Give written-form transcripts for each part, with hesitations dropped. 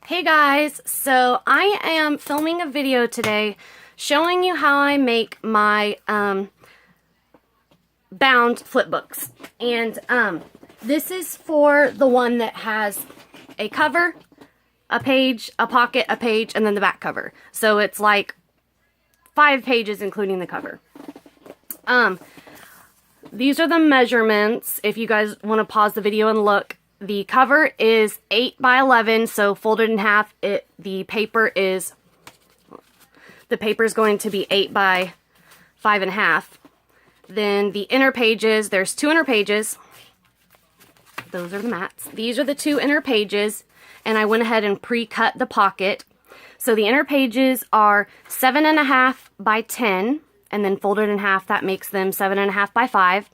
Hey guys, so I am filming a video today showing you how I make my bound flip books. And this is for the one that has a cover, a page, a pocket, a page, and then the back cover. So it's like 5 pages including the cover. These are the measurements if you guys want to pause the video and look. The cover is 8 by 11, so folded in half. The paper is going to be 8 by 5.5. Then the inner pages, there's 2 inner pages. Those are the mats. These are the 2 inner pages, and I went ahead and pre-cut the pocket. So the inner pages are 7.5 by 10, and then folded in half, that makes them 7.5 by 5.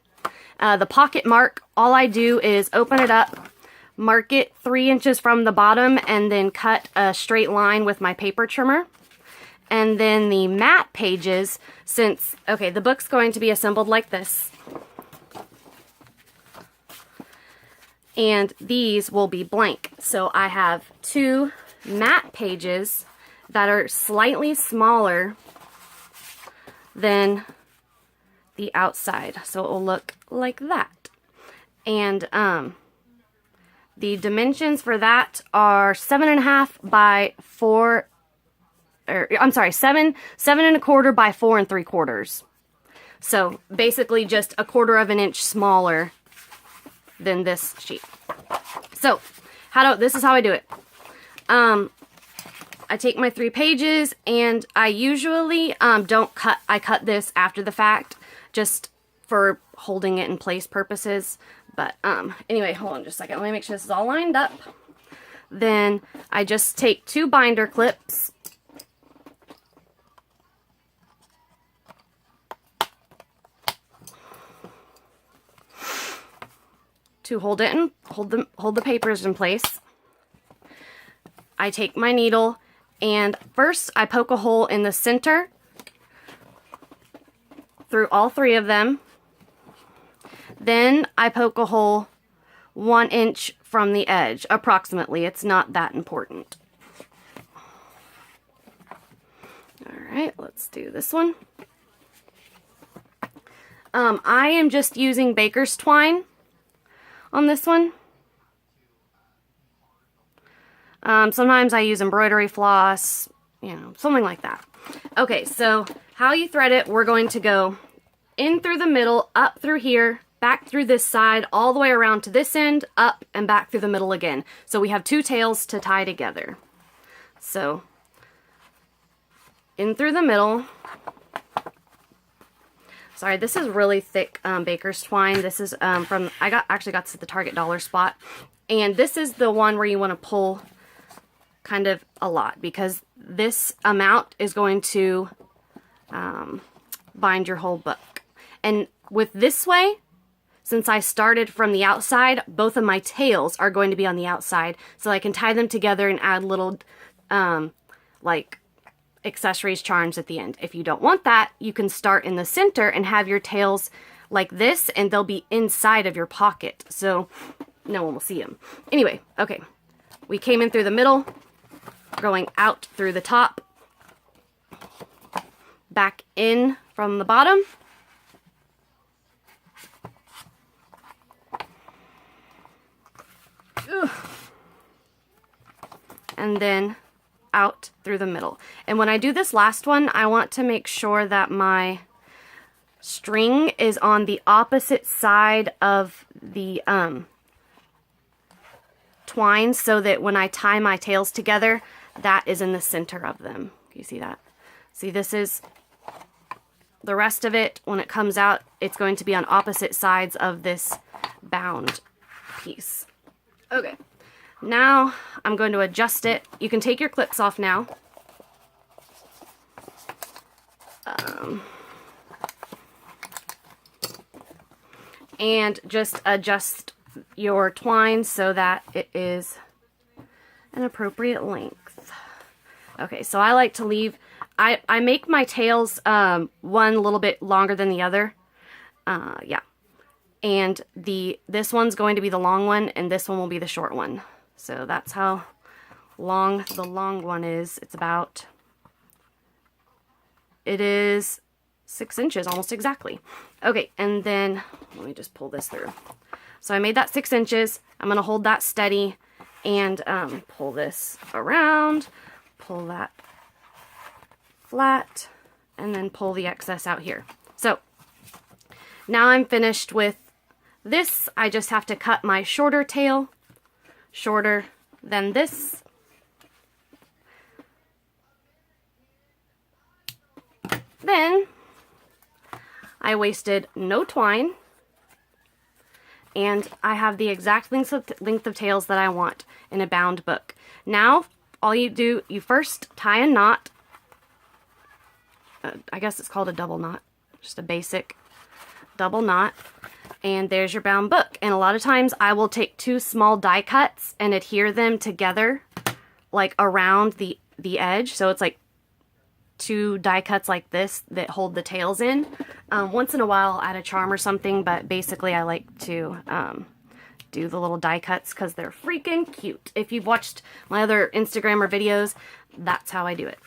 The pocket mark, all I do is open it up, mark it 3 inches from the bottom, and then cut a straight line with my paper trimmer. And then the mat pages, the book's going to be assembled like this. And these will be blank. So I have 2 mat pages that are slightly smaller than the outside. So it will look like that. And the dimensions for that are 7.5 by 4, I'm sorry, 7.25 by 4 3/4. So basically just 1/4 inch smaller than this sheet. So this is how I do it. I take my 3 pages, and I usually I cut this after the fact just for holding it in place purposes. But anyway, hold on just a second. Let me make sure this is all lined up. Then I just take 2 binder clips. To hold it and hold the papers in place. I take my needle, and first I poke a hole in the center through all 3 of them. Then I poke a hole 1 inch from the edge, approximately. It's not that important. Alright, let's do this one. I am just using baker's twine on this one. Sometimes I use embroidery floss, something like that. Okay, so how you thread it, we're going to go in through the middle, up through here, back through this side, all the way around to this end, up and back through the middle again. So we have 2 tails to tie together. So in through the middle. Sorry, this is really thick baker's twine. This is I actually got this at the Target dollar spot. And this is the one where you want to pull kind of a lot, because this amount is going to bind your whole book. And with this way, since I started from the outside, both of my tails are going to be on the outside, so I can tie them together and add little like accessories, charms at the end. If you don't want that, you can start in the center and have your tails like this, and they'll be inside of your pocket, so no one will see them. Anyway, okay, we came in through the middle, going out through the top, back in from the bottom, and then out through the middle. And when I do this last one, I want to make sure that my string is on the opposite side of the twine, so that when I tie my tails together, that is in the center of them. You see that? See, this is the rest of it. When it comes out, it's going to be on opposite sides of this bound piece. Okay, now I'm going to adjust it. You can take your clips off now. And just adjust your twine so that it is an appropriate length. Okay, so I like to leave, I make my tails one a little bit longer than the other. Yeah. And this one's going to be the long one, and this one will be the short one. So that's how long the long one is. It is 6 inches, almost exactly. Okay, and then let me just pull this through. So I made that 6 inches. I'm going to hold that steady and pull this around, pull that flat, and then pull the excess out here. So now I'm finished with this. I just have to cut my shorter tail, shorter than this. Then I wasted no twine, and I have the exact length of tails that I want in a bound book. Now all you do, you first tie a knot. I guess it's called a double knot, just a basic double knot, and there's your bound book. And a lot of times I will take 2 small die cuts and adhere them together like around the edge, so it's like 2 die cuts like this that hold the tails in. Once in a while I'll add a charm or something, but basically I like to do the little die cuts because they're freaking cute. If you've watched my other Instagram or videos, that's how I do it.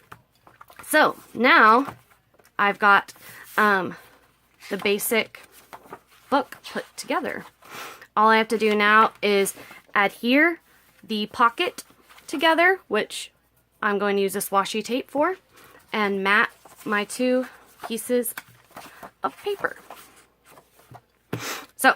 So now I've got the basic book put together. All I have to do now is adhere the pocket together, which I'm going to use this washi tape for, and mat my 2 pieces of paper. So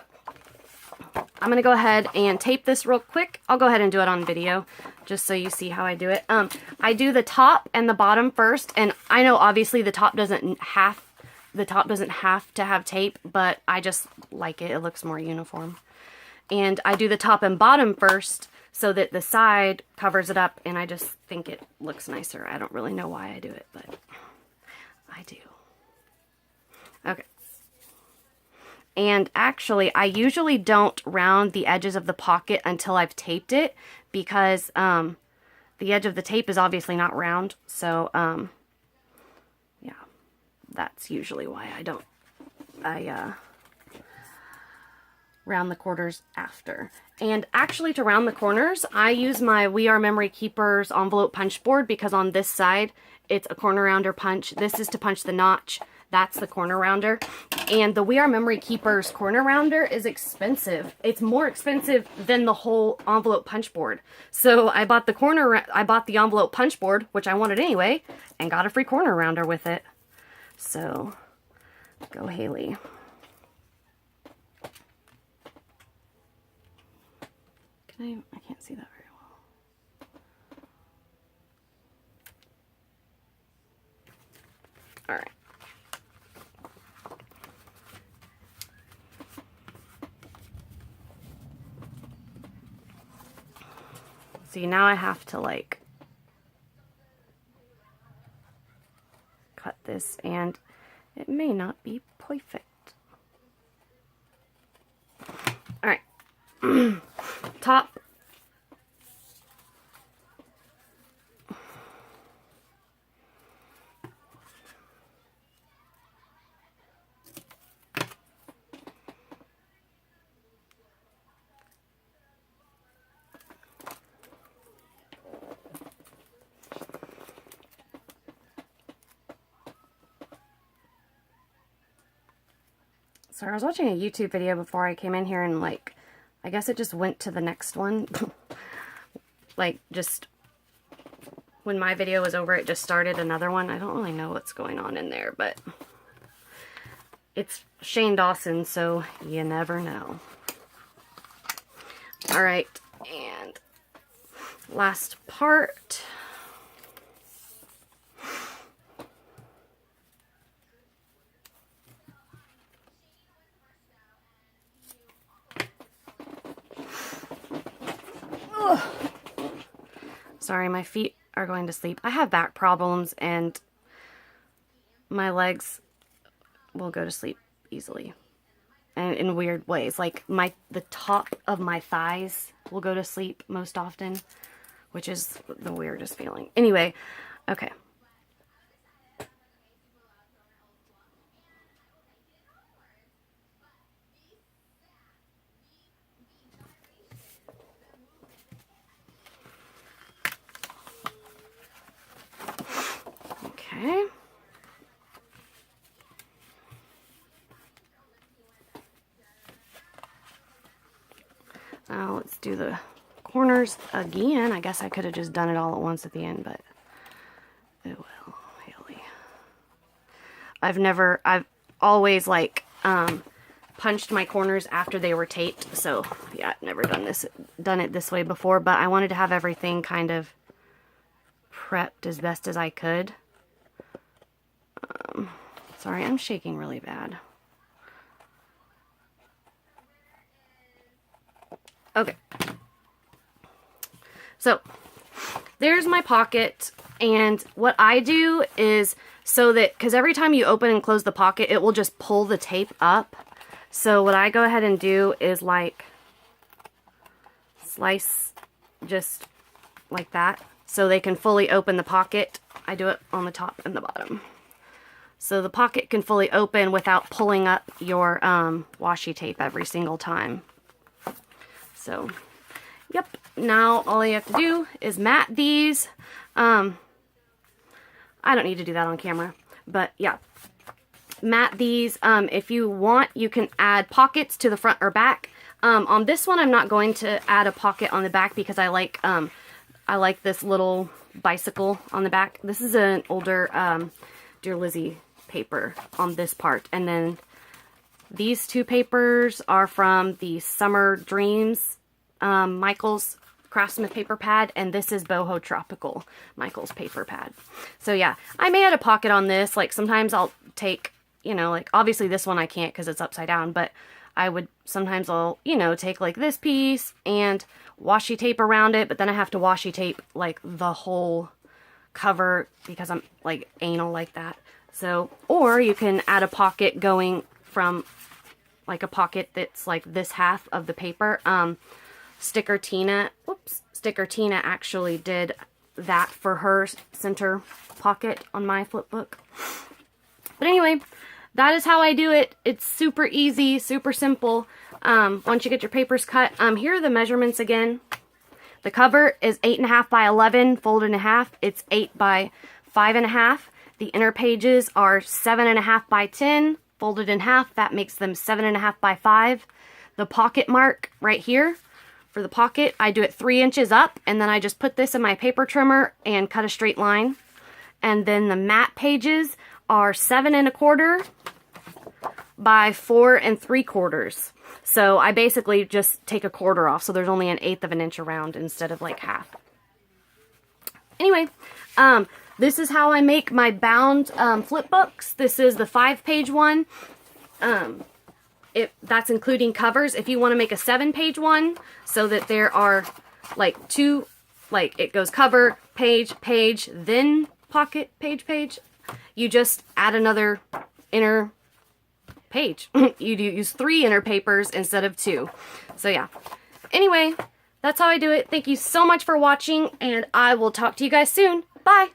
I'm going to go ahead and tape this real quick. I'll go ahead and do it on video just so you see how I do it. I do the top and the bottom first, and I know obviously the top doesn't have to have tape, but I just like it. It looks more uniform. And I do the top and bottom first so that the side covers it up, and I just think it looks nicer. I don't really know why I do it, but I do. Okay. And actually, I usually don't round the edges of the pocket until I've taped it, because the edge of the tape is obviously not round. So, yeah, that's usually why I round the corners after. And actually, to round the corners, I use my We Are Memory Keepers envelope punch board, because on this side, it's a corner rounder punch. This is to punch the notch. That's the corner rounder. And the We Are Memory Keepers corner rounder is expensive. It's more expensive than the whole envelope punch board. So I bought the envelope punch board, which I wanted anyway, and got a free corner rounder with it. So go Haley. I can't see that very well. All right. See, now I have to like cut this, and it may not be perfect. All right. Top. Sorry, I was watching a YouTube video before I came in here, and like, I guess it just went to the next one. Like, just when my video was over, it just started another one. I don't really know what's going on in there, but it's Shane Dawson, so you never know. All right, and last part. Sorry, my feet are going to sleep. I have back problems, and my legs will go to sleep easily, and in weird ways. Like the top of my thighs will go to sleep most often, which is the weirdest feeling. Anyway, okay. do the corners again. I guess I could have just done it all at once at the end, but oh well, really. I've always like punched my corners after they were taped, so yeah, I've never done it this way before, but I wanted to have everything kind of prepped as best as I could. Sorry, I'm shaking really bad. Okay. So, there's my pocket, and what I do is so that, because every time you open and close the pocket, it will just pull the tape up. So what I go ahead and do is like slice just like that so they can fully open the pocket. I do it on the top and the bottom. So the pocket can fully open without pulling up your washi tape every single time. So, yep. Now all you have to do is mat these. I don't need to do that on camera, but yeah. Mat these. If you want, you can add pockets to the front or back. On this one, I'm not going to add a pocket on the back because I like this little bicycle on the back. This is an older Dear Lizzie paper on this part, and then these two papers are from the Summer Dreams Michael's Craftsmith paper pad, and this is Boho Tropical Michael's paper pad. So yeah, I may add a pocket on this. Like sometimes I'll take, you know, like obviously this one I can't because it's upside down, but sometimes I'll, you know, take like this piece and washi tape around it, but then I have to washi tape like the whole cover because I'm like anal like that. So, or you can add a pocket going from like a pocket that's like this half of the paper. Sticker Tina actually did that for her center pocket on my flip book. But anyway, that is how I do it. It's super easy, super simple. Once you get your papers cut, here are the measurements again. The cover is 8.5 by 11, folded in half. It's 8 by 5.5. The inner pages are 7.5 by 10, folded in half. That makes them 7.5 by 5. The pocket mark right here, for the pocket, I do it 3 inches up, and then I just put this in my paper trimmer and cut a straight line. And then the mat pages are 7.25 by 4 3/4. So I basically just take a quarter off, so there's only 1/8 of an inch around instead of like half. Anyway, this is how I make my bound flip books. This is the 5-page one. That's including covers. If you want to make a 7-page one, so that there are like two, like it goes cover, page, then pocket, page, you just add another inner page. You do use 3 inner papers instead of 2. So yeah. Anyway, that's how I do it. Thank you so much for watching, and I will talk to you guys soon. Bye!